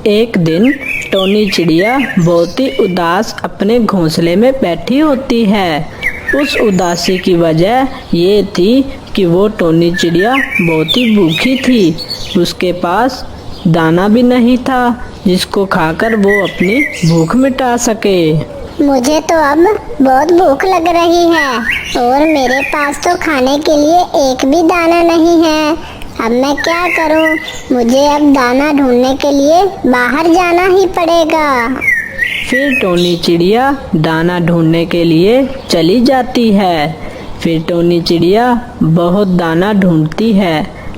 एक दिन टोनी चिड़िया बहुत ही उदास अपने घोंसले में बैठी होती है। उस उदासी की वजह ये थी कि वो टोनी चिड़िया बहुत ही भूखी थी। उसके पास दाना भी नहीं था जिसको खाकर वो अपनी भूख मिटा सके। मुझे तो अब बहुत भूख लग रही है और मेरे पास तो खाने के लिए एक भी दाना नहीं है। अब मैं क्या करूं? मुझे अब दाना ढूंढने के लिए बाहर जाना ही पड़ेगा। फिर टोनी चिड़िया दाना ढूंढने के लिए चली जाती है। फिर टोनी चिड़िया बहुत दाना ढूंढती है,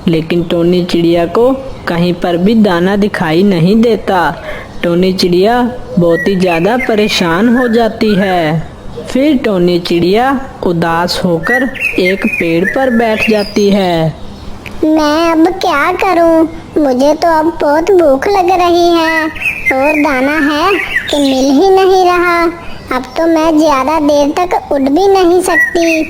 लेकिन टोनी चिड़िया को कहीं पर भी दाना दिखाई नहीं देता। टोनी चिड़िया बहुत ही ज़्यादा परेशान हो जाती है। फिर टोनी चिड़िया उदास होकर एक पेड़ पर बैठ जाती है। मैं अब क्या करूं? मुझे तो अब बहुत भूख लग रही है और दाना है कि मिल ही नहीं रहा। अब तो मैं ज्यादा देर तक उठ भी नहीं सकती।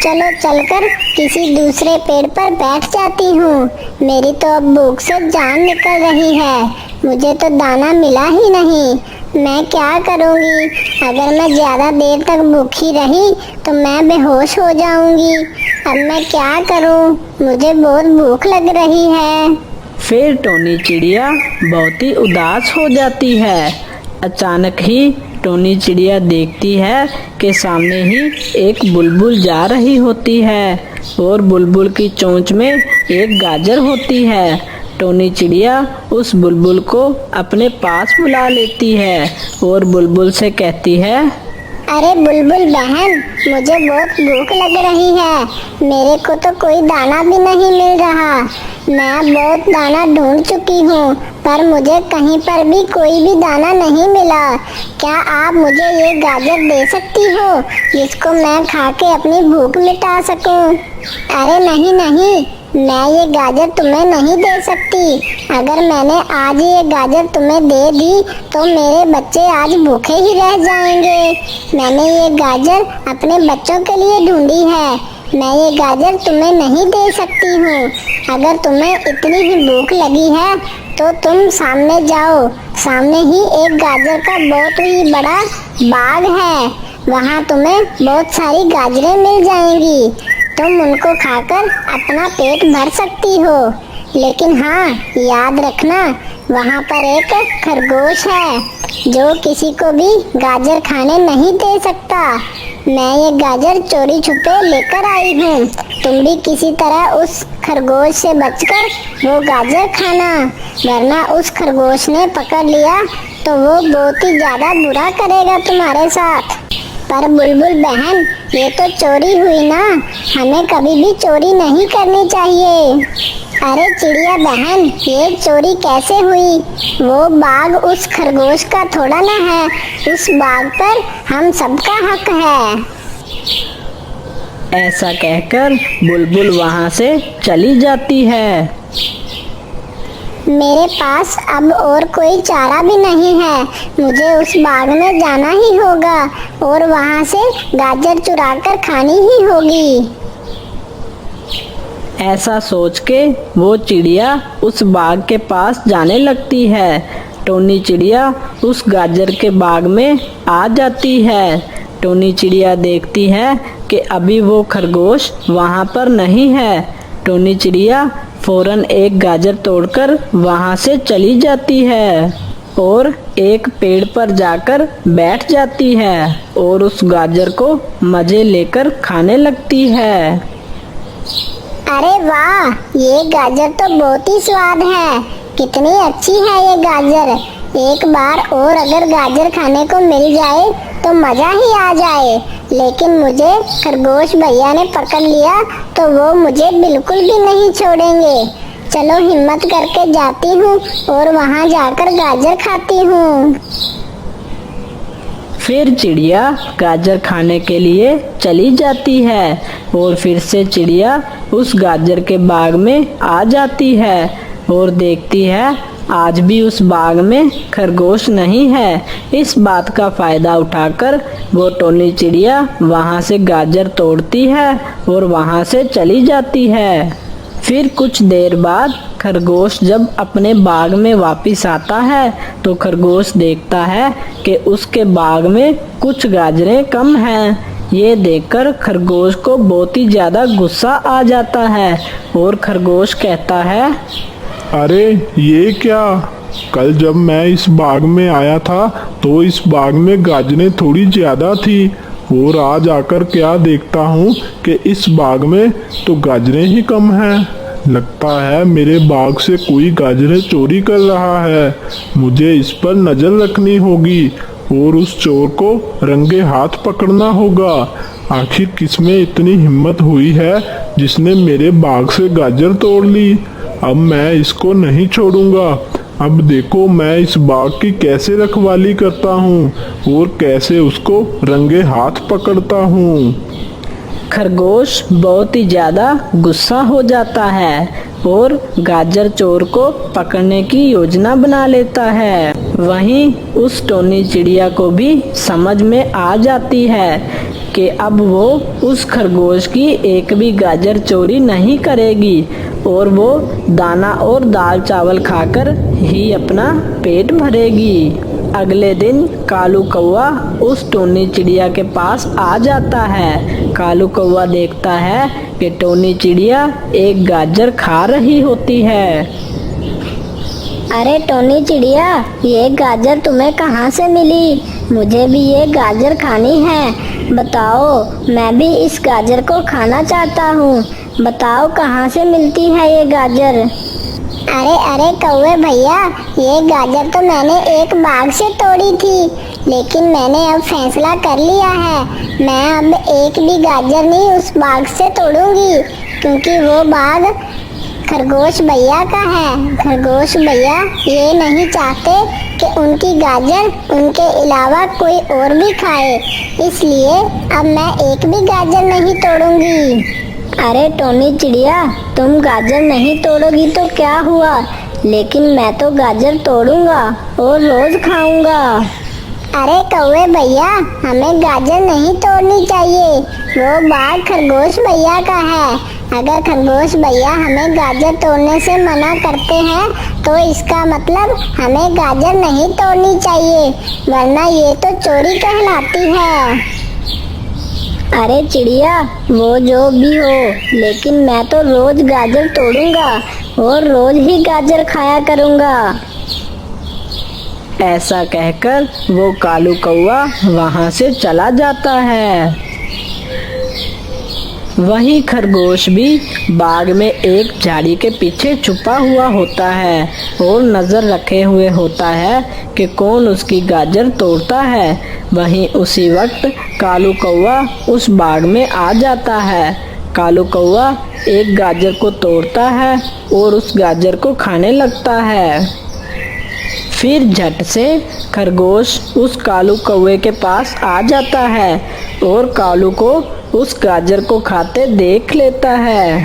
चलो चलकर किसी दूसरे पेड़ पर बैठ जाती हूँ। मेरी तो अब भूख से जान निकल रही है। मुझे तो दाना मिला ही नहीं। मैं क्या करूँगी? अगर मैं ज्यादा देर तक भूखी रही तो मैं बेहोश हो जाऊंगी। अब मैं क्या करूँ? मुझे बहुत भूख लग रही है। फिर टोनी चिड़िया बहुत ही उदास हो जाती है। अचानक ही टोनी चिड़िया देखती है कि सामने ही एक बुलबुल जा रही होती है और बुलबुल की चोंच में एक गाजर होती है। टोनी चिड़िया उस बुलबुल को अपने पास बुला लेती है और बुलबुल से कहती है, अरे बुलबुल बहन, मुझे बहुत भूख लग रही है। मेरे को तो कोई दाना भी नहीं मिल रहा। मैं बहुत दाना ढूंढ चुकी हूँ पर मुझे कहीं पर भी कोई भी दाना नहीं मिला। क्या आप मुझे ये गाजर दे सकती हो जिसको मैं खा के अपनी भूख मिटा सकूँ? अरे नहीं नहीं, मैं ये गाजर तुम्हें नहीं दे सकती। अगर मैंने आज ये गाजर तुम्हें दे दी तो मेरे बच्चे आज भूखे ही रह जाएंगे। मैंने ये गाजर अपने बच्चों के लिए ढूंढी है। मैं ये गाजर तुम्हें नहीं दे सकती हूँ। अगर तुम्हें इतनी ही भूख लगी है तो तुम सामने जाओ। सामने ही एक गाजर का बहुत ही बड़ा बाग है। वहाँ तुम्हें बहुत सारी गाजरें मिल जाएंगी। तुम उनको खाकर अपना पेट भर सकती हो। लेकिन हाँ, याद रखना, वहाँ पर एक खरगोश है जो किसी को भी गाजर खाने नहीं दे सकता। मैं ये गाजर चोरी छुपे लेकर आई हूँ। तुम भी किसी तरह उस खरगोश से बचकर वो गाजर खाना, वरना उस खरगोश ने पकड़ लिया तो वो बहुत ही ज्यादा बुरा करेगा तुम्हारे साथ। पर बुलबुल बहन, ये तो चोरी हुई ना। हमें कभी भी चोरी नहीं करनी चाहिए। अरे चिड़िया बहन, ये चोरी कैसे हुई? वो बाग उस खरगोश का थोड़ा ना है। उस बाग पर हम सबका हक है। ऐसा कहकर बुलबुल वहाँ से चली जाती है। मेरे पास अब और कोई चारा भी नहीं है। मुझे उस बाग में जाना ही होगा और वहाँ से गाजर चुराकर खानी ही होगी। ऐसा सोच के वो चिड़िया उस बाग के पास जाने लगती है। टोनी चिड़िया उस गाजर के बाग में आ जाती है। टोनी चिड़िया देखती है कि अभी वो खरगोश वहाँ पर नहीं है। टोनी चिड़िया फौरन एक गाजर तोड़कर वहाँ से चली जाती है और एक पेड़ पर जाकर बैठ जाती है और उस गाजर को मजे लेकर खाने लगती है। अरे वाह, ये गाजर तो बहुत ही स्वाद है। कितनी अच्छी है ये गाजर। एक बार और अगर गाजर खाने को मिल जाए तो मजा ही आ जाए। लेकिन मुझे खरगोश भैया ने पकड़ लिया तो वो मुझे बिल्कुल भी नहीं छोड़ेंगे। चलो हिम्मत करके जाती हूँ और वहाँ जाकर गाजर खाती हूँ। फिर चिड़िया गाजर खाने के लिए चली जाती है और फिर से चिड़िया उस गाजर के बाग में आ जाती है और देखती है आज भी उस बाग में खरगोश नहीं है। इस बात का फायदा उठाकर वो टोनी चिड़िया वहाँ से गाजर तोड़ती है और वहाँ से चली जाती है। फिर कुछ देर बाद खरगोश जब अपने बाग में वापस आता है तो खरगोश देखता है कि उसके बाग में कुछ गाजरें कम हैं। ये देखकर खरगोश को बहुत ही ज़्यादा गुस्सा आ जाता है और खरगोश कहता है, अरे ये क्या, कल जब मैं इस बाग में आया था तो इस बाग में गाजरें थोड़ी ज़्यादा थी और आज आकर क्या देखता हूँ कि इस बाग में तो गाजरें ही कम हैं। लगता है मेरे बाग से कोई गाजरें चोरी कर रहा है। मुझे इस पर नज़र रखनी होगी और उस चोर को रंगे हाथ पकड़ना होगा। आखिर किसमें इतनी हिम्मत हुई है जिसने मेरे बाग से गाजर तोड़ ली। अब मैं इसको नहीं छोड़ूंगा। अब देखो मैं इस बाग की कैसे रखवाली करता हूँ और कैसे उसको रंगे हाथ पकड़ता हूँ। खरगोश बहुत ही ज़्यादा गुस्सा हो जाता है और गाजर चोर को पकड़ने की योजना बना लेता है। वहीं उस टोनी चिड़िया को भी समझ में आ जाती है कि अब वो उस खरगोश की एक भी गाजर चोरी नहीं करेगी और वो दाना और दाल चावल खाकर ही अपना पेट भरेगी। अगले दिन कालू कौवा उस टोनी चिड़िया के पास आ जाता है। कालू कौवा देखता है कि टोनी चिड़िया एक गाजर खा रही होती है। अरे टोनी चिड़िया, ये गाजर तुम्हें कहाँ से मिली? मुझे भी ये गाजर खानी है। बताओ, मैं भी इस गाजर को खाना चाहता हूँ। बताओ कहाँ से मिलती है ये गाजर? अरे अरे कौवे भैया, ये गाजर तो मैंने एक बाग से तोड़ी थी, लेकिन मैंने अब फैसला कर लिया है। मैं अब एक भी गाजर नहीं उस बाग से तोड़ूंगी, क्योंकि वो बाग खरगोश भैया का है। खरगोश भैया ये नहीं चाहते कि उनकी गाजर उनके अलावा कोई और भी खाए, इसलिए अब मैं एक भी गाजर नहीं तोड़ूंगी। अरे टोनी चिड़िया, तुम गाजर नहीं तोड़ोगी तो क्या हुआ, लेकिन मैं तो गाजर तोड़ूंगा और रोज खाऊंगा। अरे कौवे भैया, हमें गाजर नहीं तोड़नी चाहिए। वो बाग खरगोश भैया का है। अगर खरगोश भैया हमें गाजर तोड़ने से मना करते हैं तो इसका मतलब हमें गाजर नहीं तोड़नी चाहिए, वरना ये तो चोरी कहलाती है। अरे चिड़िया, वो जो भी हो, लेकिन मैं तो रोज गाजर तोड़ूंगा और रोज ही गाजर खाया करूंगा। ऐसा कहकर वो कालू कौवा वहाँ से चला जाता है। वहीं खरगोश भी बाग में एक झाड़ी के पीछे छुपा हुआ होता है और नज़र रखे हुए होता है कि कौन उसकी गाजर तोड़ता है। वहीं उसी वक्त कालू कौवा उस बाग में आ जाता है। कालू कौवा एक गाजर को तोड़ता है और उस गाजर को खाने लगता है। फिर झट से खरगोश उस कालू कौवे के पास आ जाता है और कालू को उस गाजर को खाते देख लेता है।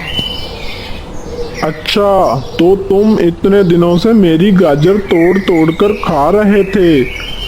अच्छा, तो तुम इतने दिनों से मेरी गाजर तोड़ तोड़ कर खा रहे थे।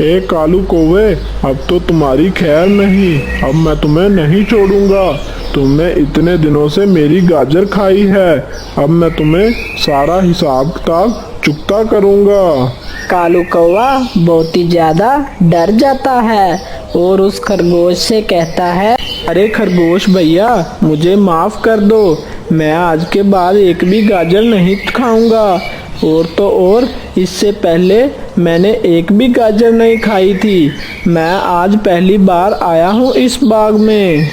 ए कालू कौवे, अब तो तुम्हारी खैर नहीं। अब मैं तुम्हें नहीं छोड़ूंगा। तुमने इतने दिनों से मेरी गाजर खाई है, अब मैं तुम्हें सारा हिसाब किताब चुकता करूंगा। कालू कौवा बहुत ही ज़्यादा डर जाता है और उस खरगोश से कहता है, अरे खरगोश भैया, मुझे माफ़ कर दो। मैं आज के बाद एक भी गाजर नहीं खाऊंगा। और तो और इससे पहले मैंने एक भी गाजर नहीं खाई थी। मैं आज पहली बार आया हूँ इस बाग में।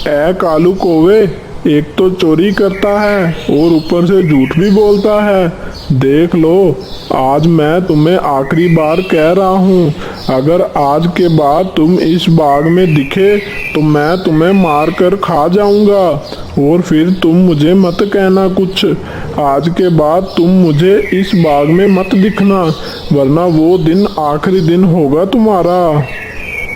ए कालू कौवे, एक तो चोरी करता है और ऊपर से झूठ भी बोलता है। देख लो, आज मैं तुम्हें आखिरी बार कह रहा हूँ, अगर आज के बाद तुम इस बाग में दिखे तो मैं तुम्हें मार कर खा जाऊंगा और फिर तुम मुझे मत कहना कुछ। आज के बाद तुम मुझे इस बाग में मत दिखना, वरना वो दिन आखिरी दिन होगा तुम्हारा।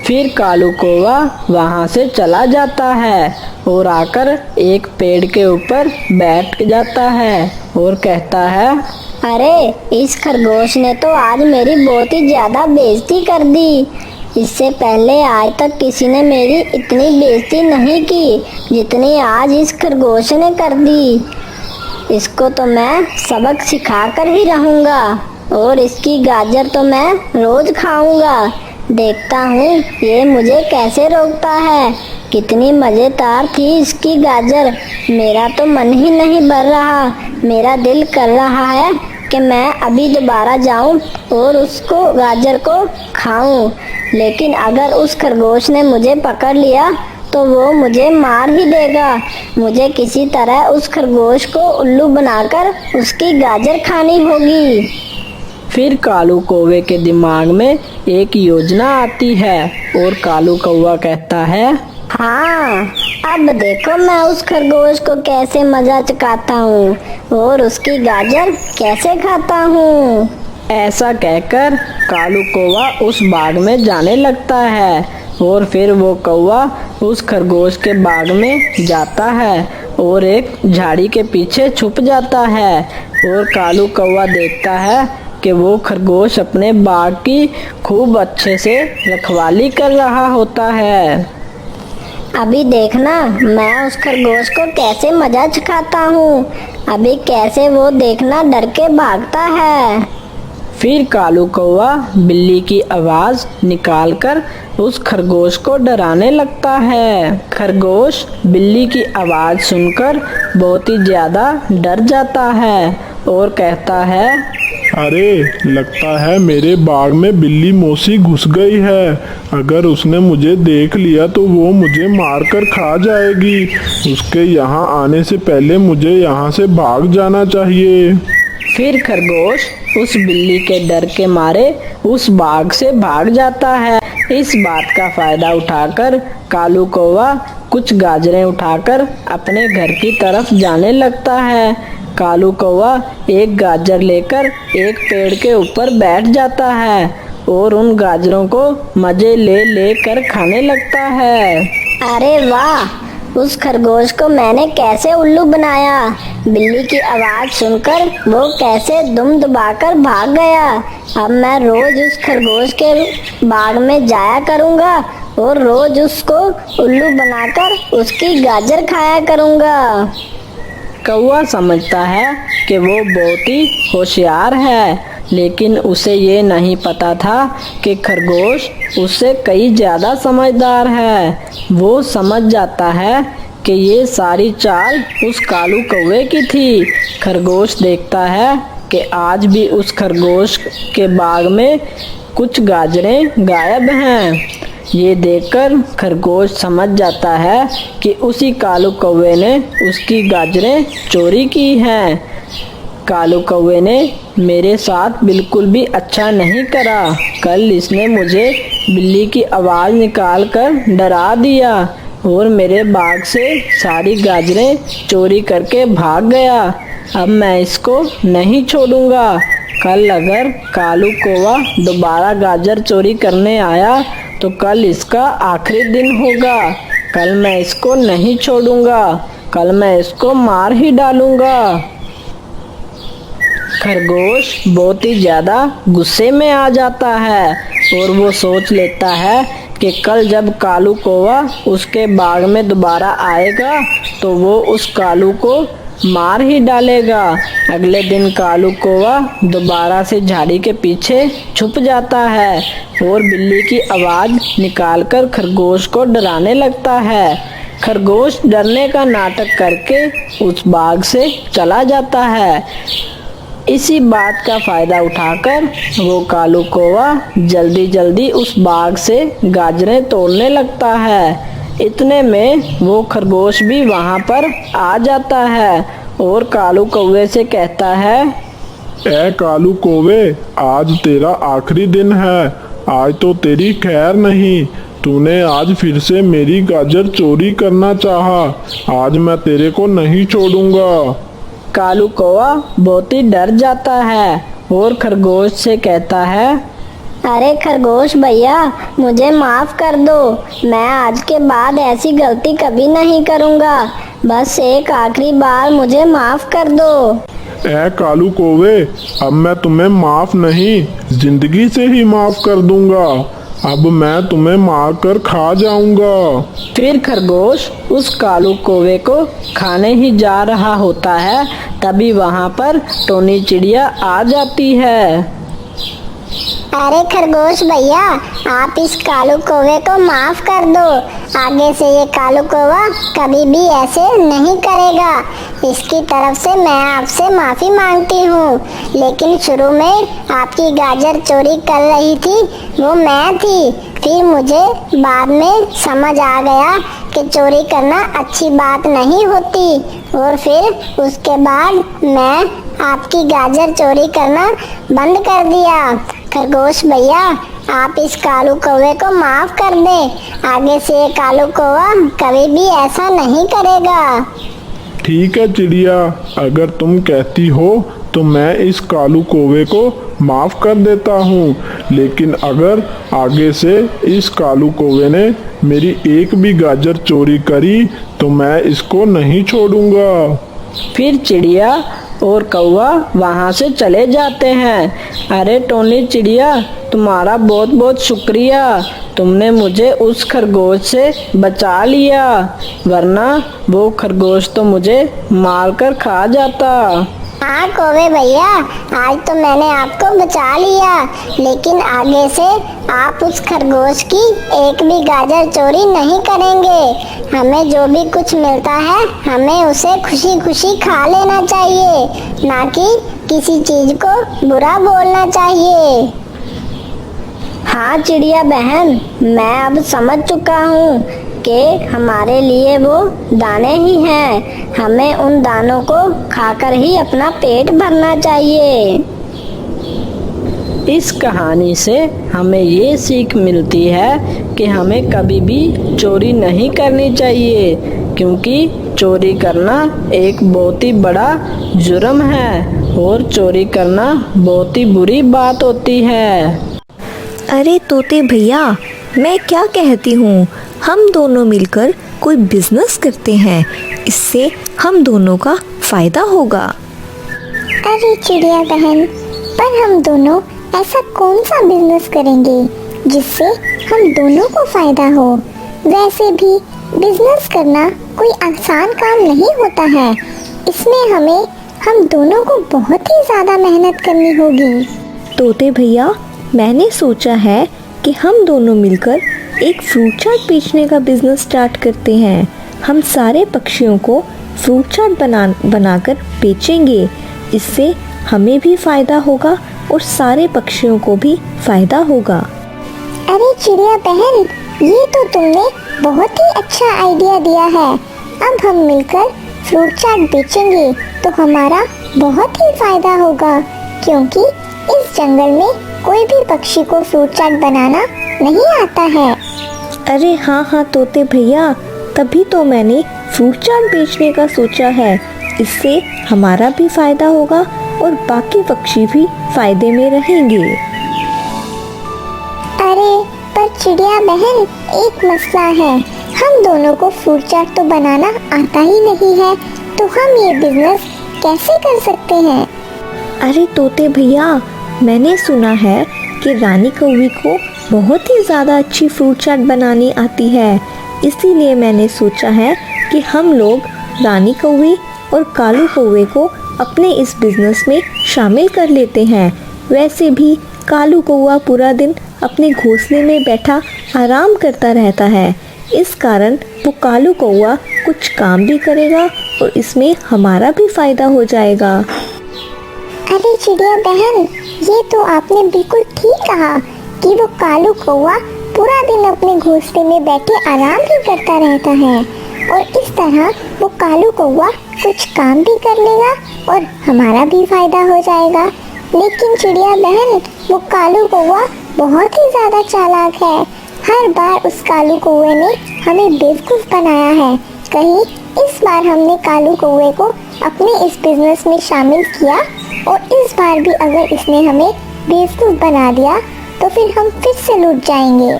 फिर कालू कौवा वहाँ से चला जाता है और आकर एक पेड़ के ऊपर बैठ जाता है और कहता है, अरे इस खरगोश ने तो आज मेरी बहुत ही ज्यादा बेइज्जती कर दी। इससे पहले आज तक किसी ने मेरी इतनी बेइज्जती नहीं की जितनी आज इस खरगोश ने कर दी। इसको तो मैं सबक सिखा कर ही रहूंगा और इसकी गाजर तो मैं रोज खाऊंगा। देखता हूँ ये मुझे कैसे रोकता है। कितनी मजेदार थी इसकी गाजर। मेरा तो मन ही नहीं भर रहा। मेरा दिल कर रहा है कि मैं अभी दोबारा जाऊं और उसको गाजर को खाऊं। लेकिन अगर उस खरगोश ने मुझे पकड़ लिया तो वो मुझे मार ही देगा। मुझे किसी तरह उस खरगोश को उल्लू बनाकर उसकी गाजर खानी होगी। फिर कालू कौवे के दिमाग में एक योजना आती है और कालू कौवा कहता है, हाँ, अब देखो मैं उस खरगोश को कैसे मजा चखाता हूँ और उसकी गाजर कैसे खाता हूँ। ऐसा कहकर कालू कौवा उस बाग में जाने लगता है और फिर वो कौवा उस खरगोश के बाग में जाता है और एक झाड़ी के पीछे छुप जाता है और कालू कौवा देखता है कि वो खरगोश अपने बाग की खूब अच्छे से रखवाली कर रहा होता है। अभी देखना मैं उस खरगोश को कैसे मजा चखाता हूँ। अभी कैसे वो देखना डर के भागता है। फिर कालू कौवा बिल्ली की आवाज निकालकर उस खरगोश को डराने लगता है। खरगोश बिल्ली की आवाज सुनकर बहुत ही ज्यादा डर जाता है और कहता है, अरे लगता है मेरे बाग में बिल्ली मौसी घुस गई है। अगर उसने मुझे देख लिया तो वो मुझे मारकर खा जाएगी। उसके यहाँ आने से पहले मुझे यहाँ से भाग जाना चाहिए। फिर खरगोश उस बिल्ली के डर के मारे उस बाग से भाग जाता है। इस बात का फायदा उठाकर कालू कौवा कुछ गाजरें उठाकर अपने घर की तरफ जाने लगता है। कालू कौवा एक गाजर लेकर एक पेड़ के ऊपर बैठ जाता है और उन गाजरों को मजे ले लेकर खाने लगता है। अरे वाह, उस खरगोश को मैंने कैसे उल्लू बनाया। बिल्ली की आवाज सुनकर वो कैसे दुम दबाकर भाग गया। अब मैं रोज उस खरगोश के बाग में जाया करूँगा और रोज उसको उल्लू बनाकर उसकी गाजर खाया करूँगा। कौवा समझता है कि वो बहुत ही होशियार है, लेकिन उसे ये नहीं पता था कि खरगोश उससे कई ज़्यादा समझदार है। वो समझ जाता है कि ये सारी चाल उस कालू कौवे की थी। खरगोश देखता है कि आज भी उस खरगोश के बाग में कुछ गाजरें गायब हैं। ये देखकर खरगोश समझ जाता है कि उसी कालू कौवे ने उसकी गाजरें चोरी की हैं। कालू कौवे ने मेरे साथ बिल्कुल भी अच्छा नहीं करा। कल इसने मुझे बिल्ली की आवाज़ निकाल कर डरा दिया और मेरे बाग से सारी गाजरें चोरी करके भाग गया। अब मैं इसको नहीं छोड़ूंगा। कल अगर कालू कौवा दोबारा गाजर चोरी करने आया तो कल इसका आखिरी दिन होगा। कल मैं इसको नहीं छोड़ूंगा। कल मैं इसको मार ही डालूंगा। खरगोश बहुत ही ज़्यादा गुस्से में आ जाता है और वो सोच लेता है कि कल जब कालू कौवा उसके बाग में दोबारा आएगा तो वो उस कालू को मार ही डालेगा। अगले दिन कालू कौवा दोबारा से झाड़ी के पीछे छुप जाता है और बिल्ली की आवाज़ निकालकर खरगोश को डराने लगता है। खरगोश डरने का नाटक करके उस बाग से चला जाता है। इसी बात का फायदा उठाकर वो कालू कौवा जल्दी जल्दी उस बाग से गाजरें तोड़ने लगता है। इतने में वो खरगोश भी वहाँ पर आ जाता है और कालू कौवे से कहता है, ए कालू कौवे, आज तेरा आखिरी दिन है। आज तो तेरी खैर नहीं। तूने आज फिर से मेरी गाजर चोरी करना चाहा। आज मैं तेरे को नहीं छोड़ूंगा। कालू कौवा बहुत ही डर जाता है और खरगोश से कहता है, अरे खरगोश भैया, मुझे माफ कर दो। मैं आज के बाद ऐसी गलती कभी नहीं करूँगा। बस एक आखिरी बार मुझे माफ कर दो। ए कालू कौवे, अब मैं तुम्हें माफ नहीं, जिंदगी से ही माफ कर दूंगा। अब मैं तुम्हें मार कर खा जाऊंगा। फिर खरगोश उस कालू कौवे को खाने ही जा रहा होता है, तभी वहाँ पर टोनी चिड़िया आ जाती है। अरे खरगोश भैया, आप इस कालू कौवे को माफ कर दो। आगे से ये कालू कौवा कभी भी ऐसे नहीं करेगा। इसकी तरफ से मैं आपसे माफी मांगती हूँ। लेकिन शुरू में आपकी गाजर चोरी कर रही थी वो मैं थी। फिर मुझे बाद में समझ आ गया कि चोरी करना अच्छी बात नहीं होती, और फिर उसके बाद मैं आपकी गाजर चोरी करना बंद कर दिया। खरगोश भैया, आप इस कालू कौवे को माफ कर दें। आगे से ये कालू कौवा कभी भी ऐसा नहीं करेगा। ठीक है चिड़िया, अगर तुम कहती हो तो मैं इस कालू कौवे को माफ कर देता हूँ। लेकिन अगर आगे से इस कालू कौवे ने मेरी एक भी गाजर चोरी करी तो मैं इसको नहीं छोड़ूंगा। फिर चिड़िया और कौवा वहाँ से चले जाते हैं। अरे टोनी चिड़िया, तुम्हारा बहुत बहुत शुक्रिया। तुमने मुझे उस खरगोश से बचा लिया, वरना वो खरगोश तो मुझे मार कर खा जाता। हाँ कौवे भैया, आज तो मैंने आपको बचा लिया, लेकिन आगे से आप उस खरगोश की एक भी गाजर चोरी नहीं करेंगे। हमें जो भी कुछ मिलता है हमें उसे खुशी खुशी खा लेना चाहिए, ना कि किसी चीज को बुरा बोलना चाहिए। हाँ चिड़िया बहन, मैं अब समझ चुका हूँ कि हमारे लिए वो दाने ही हैं। हमें उन दानों को खाकर ही अपना पेट भरना चाहिए। इस कहानी से हमें ये सीख मिलती है कि हमें कभी भी चोरी नहीं करनी चाहिए, क्योंकि चोरी करना एक बहुत ही बड़ा जुर्म है और चोरी करना बहुत ही बुरी बात होती है। अरे तोते भैया, मैं क्या कहती हूँ, हम दोनों मिलकर कोई बिजनेस करते हैं, इससे हम दोनों का फायदा होगा। अरे चिड़िया बहन, पर हम दोनों ऐसा कौन सा बिजनेस करेंगे जिससे हम दोनों को फायदा हो? वैसे भी बिजनेस करना कोई आसान काम नहीं होता है। इसमें हम दोनों को बहुत ही ज्यादा मेहनत करनी होगी। तोते भैया, मैंने सोचा है कि हम दोनों मिलकर एक फ्रूट चाट बेचने का बिजनेस स्टार्ट करते हैं। हम सारे पक्षियों को फ्रूट चाट बनाकर बेचेंगे। इससे हमें भी फायदा होगा और सारे पक्षियों को भी फायदा होगा। अरे चिड़िया बहन, ये तो तुमने बहुत ही अच्छा आइडिया दिया है। अब हम मिलकर फ्रूट चाट बेचेंगे तो हमारा बहुत ही फायदा होगा, क्योंकि इस जंगल में कोई भी पक्षी को फ्रूट चाट बनाना नहीं आता है। अरे हाँ तोते भैया, तभी तो मैंने फ्रूट चाट बेचने का सोचा है। इससे हमारा भी फायदा होगा और बाकी पक्षी भी फायदे में रहेंगे। अरे पर चिड़िया बहन, एक मसला है। हम दोनों को फ्रूट चाट तो बनाना आता ही नहीं है, तो हम ये बिजनेस कैसे कर सकते हैं? अरे तोते भैया, मैंने सुना है कि रानी कौवी को बहुत ही ज़्यादा अच्छी फ्रूट चाट बनानी आती है। इसीलिए मैंने सोचा है कि हम लोग रानी कौवी और कालू कौवे को अपने इस बिजनेस में शामिल कर लेते हैं। वैसे भी कालू कौवा पूरा दिन अपने घोंसले में बैठा आराम करता रहता है, इस कारण वो कालू कौवा कुछ काम भी करेगा और इसमें हमारा भी फायदा हो जाएगा। अरे चिड़िया बहन, ये तो आपने बिल्कुल ठीक कहा कि वो कालू कौवा पूरा दिन अपने घोंसले में बैठे आराम ही करता रहता है, और इस तरह वो कालू कौवा कुछ काम भी कर लेगा और हमारा भी फायदा हो जाएगा। लेकिन चिड़िया बहन, वो कालू कौवा बहुत ही ज़्यादा चालाक है। हर बार उस कालू कौवे ने हमें बेवकूफ़ बनाया है। कहीं इस बार हमने कालू कौवे को अपने इस बिजनेस में शामिल किया और इस बार भी अगर इसने हमें बेवकूफ़ बना दिया तो फिर हम फिर से लूट जाएंगे।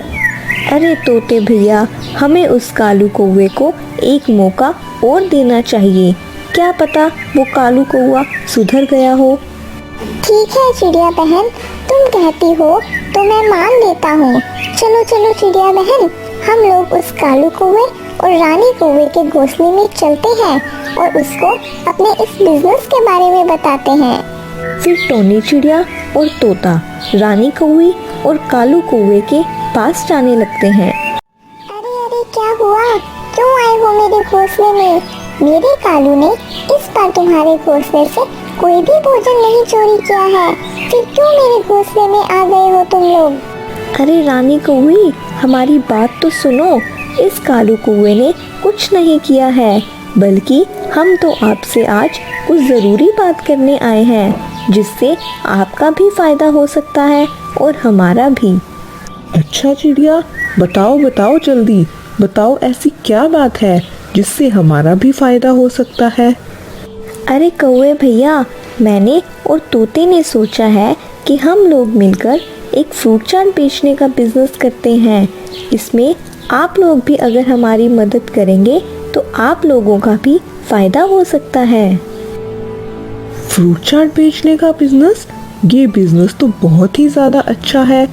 अरे तोते भैया, हमें उस कालू कौवे को एक मौका और देना चाहिए। क्या पता वो कालू कौवा सुधर गया हो। ठीक ठीक है चिड़िया बहन, तुम कहती हो तो मैं मान लेता हूँ। चलो चलो चिड़िया बहन, हम लोग उस कालू कौवे और रानी कौवे के घोंसले में चलते हैं और उसको अपने इस बिजनेस के बारे में बताते हैं। फिर टोनी चिड़िया और तोता रानी कौवी और कालू कौवे के पास जाने लगते हैं। अरे अरे क्या हुआ, क्यों आए हो मेरे घोंसले में? मेरे कालू ने इस बार तुम्हारे घोंसले से कोई भी भोजन नहीं चोरी किया है, फिर क्यों मेरे घोंसले में आ गए हो तुम लोग? अरे रानी कौवी, हमारी बात तो सुनो। इस कालू कौवे ने कुछ नहीं किया है, बल्कि हम तो आपसे आज कुछ ज़रूरी बात करने आए हैं, जिससे आपका भी फायदा हो सकता है और हमारा भी। अच्छा चिड़िया, बताओ बताओ, जल्दी बताओ, ऐसी क्या बात है जिससे हमारा भी फायदा हो सकता है? अरे कौवे भैया, मैंने और तोते ने सोचा है कि हम लोग मिलकर एक फ्रूट चाट बेचने का बिजनेस करते हैं। इसमें आप लोग भी अगर हमारी मदद करेंगे तो आप लोगों का भी फायदा हो सकता है। फ्रूट चाट बेचने का बिजनेस? ये बिजनेस तो बहुत ही ज़्यादा अच्छा है।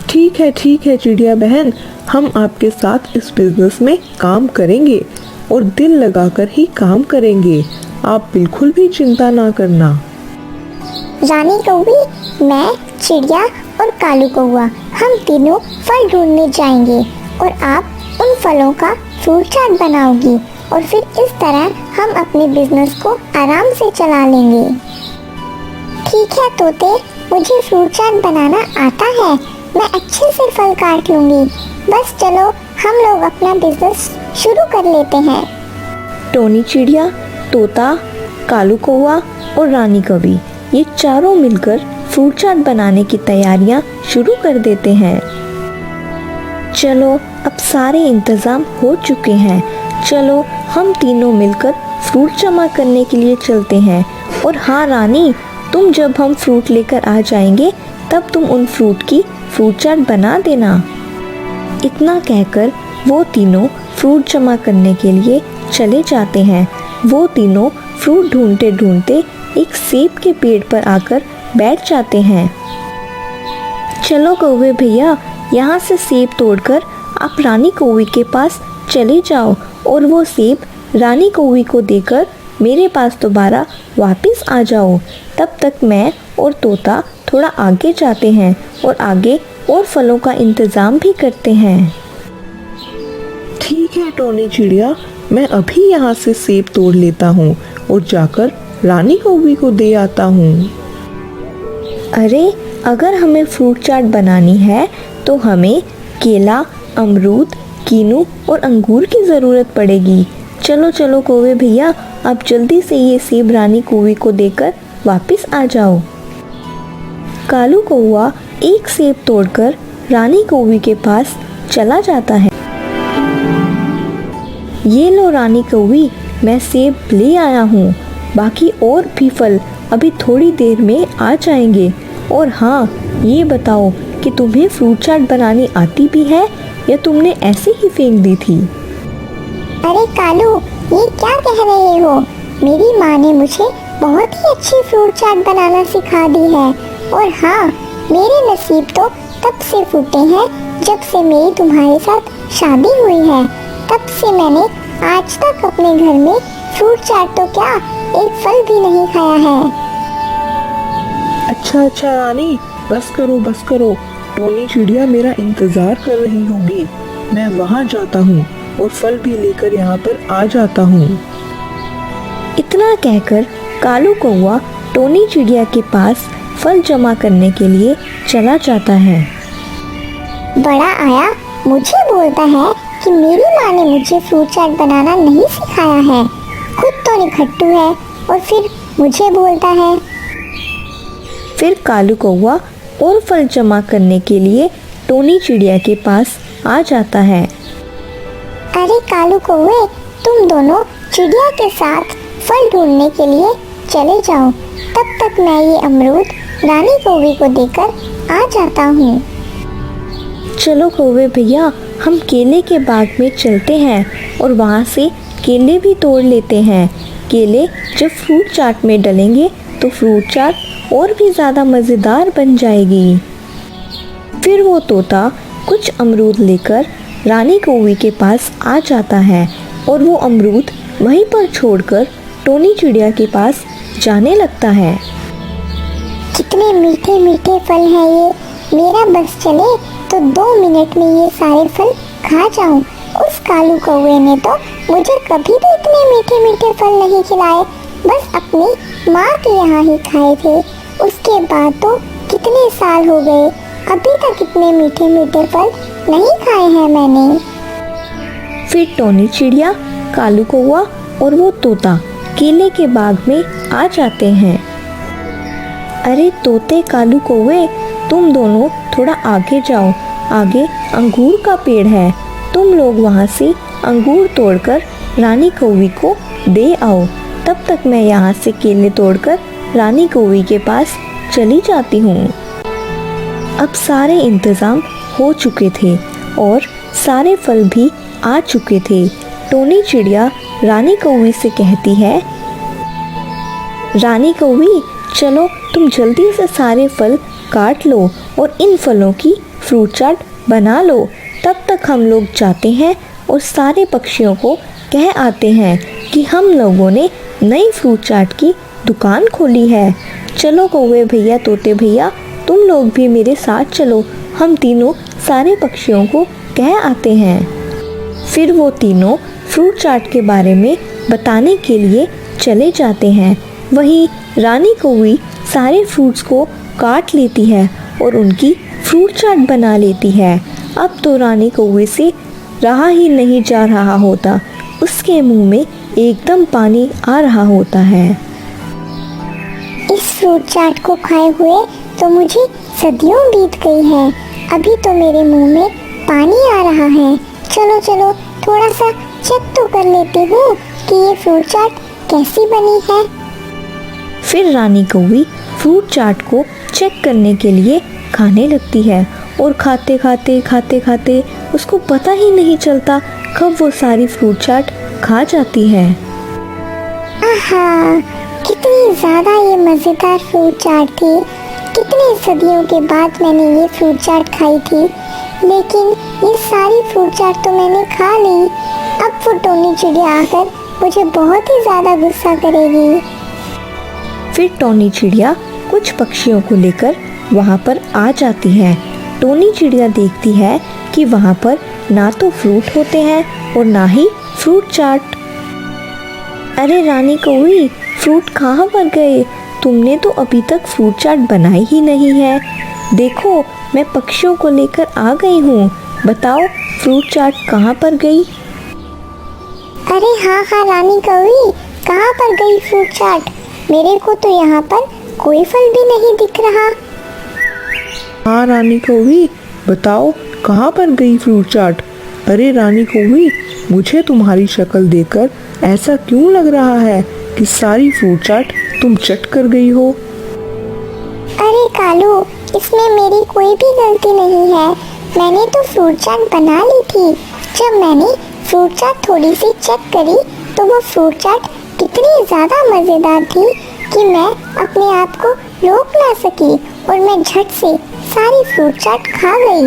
ठीक है चिड़िया बहन, हम आपके साथ इस बिजनेस में काम करेंगे और दिल लगाकर ही काम करेंगे। आप बिल्कुल भी चिंता ना करना। रानी कौवी, मैं, चिड़िया और कालू कौवा हम तीनों फल ढूंढने जाएंगे और आप उन फलों का फ्रूट चाट बनाओगी और फिर इस तरह हम अपने बिजनेस को आराम से चला लेंगे। ठीक है तोते, मुझे फ्रूट चाट बनाना आता है, मैं अच्छे से फल काट लूंगी। बस चलो हम लोग अपना बिजनेस शुरू कर लेते हैं। टोनी चिड़िया, तोता, कालू कौवा और रानी कौवी ये चारों मिलकर फ्रूट चाट बनाने की तैयारियां शुरू कर देते हैं। चलो अब सारे इंतज़ाम हो चुके हैं, चलो हम तीनों मिलकर फ्रूट जमा करने के लिए चलते हैं। और हाँ रानी, तुम जब हम फ्रूट लेकर आ जाएंगे तब तुम उन फ्रूट की फ्रूट चाट बना देना। इतना कहकर वो तीनों फ्रूट जमा करने के लिए चले जाते हैं। वो तीनों फ्रूट ढूंढते ढूंढते एक सेब के पेड़ पर आकर बैठ जाते हैं। चलो कौवे भैया, यहाँ से सेब तोड़कर आप रानी कौवी के पास चले जाओ और वो सेब रानी कौवी को देकर मेरे पास दोबारा वापस आ जाओ। तब तक मैं और तोता थोड़ा आगे जाते हैं और आगे और फलों का इंतज़ाम भी करते हैं। ठीक है टोनी चिड़िया, मैं अभी यहाँ से सेब तोड़ लेता हूँ और जाकर रानी कौवी को दे आता हूँ। अरे अगर हमें फ्रूट चाट बनानी है तो हमें केला, अमरूद, कीनू और अंगूर की ज़रूरत पड़ेगी। चलो चलो कौवे भैया, आप जल्दी से ये सेब रानी कौवी को देकर वापस आ जाओ। कालू कौवा एक सेब तोड़कर रानी कौवी के पास चला जाता है। ये लो रानी कौवी, मैं सेब ले आया हूँ, बाकी और भी फल अभी थोड़ी देर में आ जाएंगे। और हाँ, ये बताओ कि तुम्हें फ्रूट चाट बनानी आती भी है या तुमने ऐसे ही फेंक दी थी? अरे कालू, ये क्या कह रहे हो? मेरी माँ ने मुझे बहुत ही अच्छी फ्रूट चाट बनाना सिखा दी है। और हाँ, मेरे नसीब तो तब से फूटे हैं जब से मेरी तुम्हारे साथ शादी हुई है। तब से मैंने आज तक अपने घर में फ्रूट चाट तो क्या, एक फल भी नहीं खाया है। अच्छा रानी, बस करो, टोनी चिड़िया मेरा इंतजार कर रही होगी। मैं वहाँ जाता हूँ और फल भी लेकर यहाँ पर आ जाता हूँ। इतना कहकर कालू कौवा टोनी चिड़िया के पास फल जमा करने के लिए चला जाता है। बड़ा आया मुझे बोलता है कि मेरी माँ ने मुझे फ्रूट चाट बनाना नहीं सिखाया है, खुद तो निखट्टू है और फिर मुझे बोलता है। फिर कालू कौवा और फल जमा करने के लिए टोनी चिड़िया के पास आ जाता है। अरे कालू कौवे, तुम दोनों चिड़िया के साथ फल ढूंढने के लिए चले जाओ, तब तक मैं ये अमरूद रानी कौवे को देकर आ जाता हूँ। चलो कौवे भैया, हम केले के बाग में चलते हैं और वहाँ से केले भी तोड़ लेते हैं। केले जब फ्रूट चाट में डलेंगे तो फ्रूट चाट और भी ज़्यादा मज़ेदार बन जाएगी। फिर वो तोता कुछ अमरूद लेकर रानी कौवी के पास आ जाता है और वो अमरूद वहीं पर छोड़कर टोनी चिड़िया के पास जाने लगता है। कितने मीठे मीठे फल हैं ये, मेरा बस चले तो 2 मिनट में ये सारे फल खा जाऊं। उस कालू कौवे ने तो मुझे कभी भी इतने मीठे मीठे फल नहीं खिलाए, बस अपनी माँ के यहाँ ही खाए थे। उसके बाद तो कितने साल हो गए, अभी तक इतने मीठे मीठे फल नहीं खाए हैं मैंने। फिर टोनी चिड़िया, कालू कौवा और वो तोता केले के बाग में आ जाते हैं। अरे तोते, कालू कौवे, तुम दोनों थोड़ा आगे जाओ, आगे अंगूर का पेड़ है, तुम लोग वहाँ से अंगूर तोड़कर रानी कौवी को दे आओ। तब तक मैं यहाँ से केले तोड़कर रानी कौवी के पास चली जाती हूँ। अब सारे इंतज़ाम हो चुके थे और सारे फल भी आ चुके थे। टोनी चिड़िया रानी कौवी से कहती है, रानी कौवी, चलो तुम जल्दी से सारे फल काट लो और इन फलों की फ्रूट चाट बना लो। तब तक हम लोग जाते हैं और सारे पक्षियों को कह आते हैं कि हम लोगों ने नई फ्रूट चाट की दुकान खोली है। चलो कौवे भैया, तोते भैया, तुम लोग भी मेरे साथ चलो। हम तीनों सारे पक्षियों को कह आते हैं। फिर वो तीनों फ्रूट चाट के बारे में बताने के लिए चले जाते हैं। वहीं रानी कौवी सारे फ्रूट्स को काट लेती है और उनकी फ्रूट चाट बना लेती है। अब तो रानी कौवे से रहा ही नहीं जा रहा होता, उसके मुंह में एकदम पानी आ रहा होता है। इस फ्रूट चाट को खाए हुए तो मुझे सदियों बीत गई हैं, अभी तो मेरे मुंह में पानी आ रहा है। चलो चलो थोड़ा सा चेक तो कर लेती हूँ कि ये फ्रूट चाट कैसी बनी है। फिर रानी कौवी फ्रूट चाट को चेक करने के लिए खाने लगती है और खाते खाते उसको पता ही नहीं चलता कब वो सारी फ्रूट चाट खा जाती है। आहा, कितनी ज़्यादा ये मज़ेदार फ्रूट चाट थी। कितने सदियों के बाद मैंने ये फ्रूट चाट खाई थी, लेकिन ये सारी फ्रूट चाट तो मैंने खा ली। अब वो टोनी चिड़िया आकर मुझे बहुत ही ज़्यादा गुस्सा करेगी। फिर टोनी चिड़िया कुछ पक्षियों को लेकर वहाँ पर आ जाती है। टोनी चिड़िया देखती है कि वहाँ पर ना तो फ्रूट होते हैं और ना ही फ्रूट चाट। अरे रानी कौवी, फ्रूट कहाँ पर गए? तुमने तो अभी तक फ्रूट चाट बनाई ही नहीं है। देखो, मैं पक्षियों को लेकर आ गई हूँ, बताओ फ्रूट चाट कहाँ पर गई? अरे हाँ रानी कौवी, कहाँ पर गई फ्रूट चाट? मेरे को तो यहाँ पर कोई फल भी नहीं दिख रहा। हाँ रानी कौवी, बताओ कहाँ पर गई फ्रूट चाट? अरे रानी कौवी, मुझे तुम्हारी शक्ल देखकर ऐसा क्यों लग रहा है कि सारी फ्रूट चाट तुम चट कर गई हो? अरे कालू, इसमें मेरी कोई भी गलती नहीं है। मैंने तो फ्रूट चाट बना ली थी। जब मैंने फ्रूट चाट थोड़ी सी चेक करी तो वो फ्रूट चाट कितनी ज़्यादा मज़ेदार थी कि मैं अपने आप को रोक ना सकी और मैं झट से सारी फ्रूट चाट खा गई।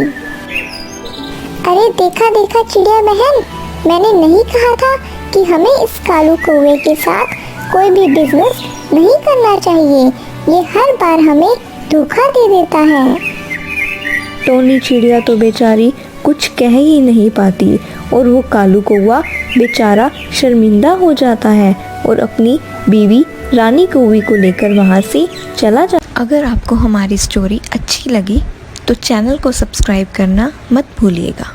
अरे देखा चिड़िया बहन, मैंने नहीं कहा था कि हमें इस कालू कौवे के साथ कोई भी बिजनेस नहीं करना चाहिए। ये हर बार हमें धोखा दे देता है। टोनी चिड़िया तो बेचारी कुछ कह ही नहीं पाती और वो कालू कौवा बेचारा शर्मिंदा हो जाता है और अपनी बीवी रानी कौवी को लेकर वहाँ से चला जाता। अगर आपको हमारी स्टोरी अच्छी लगी तो चैनल को सब्सक्राइब करना मत भूलिएगा।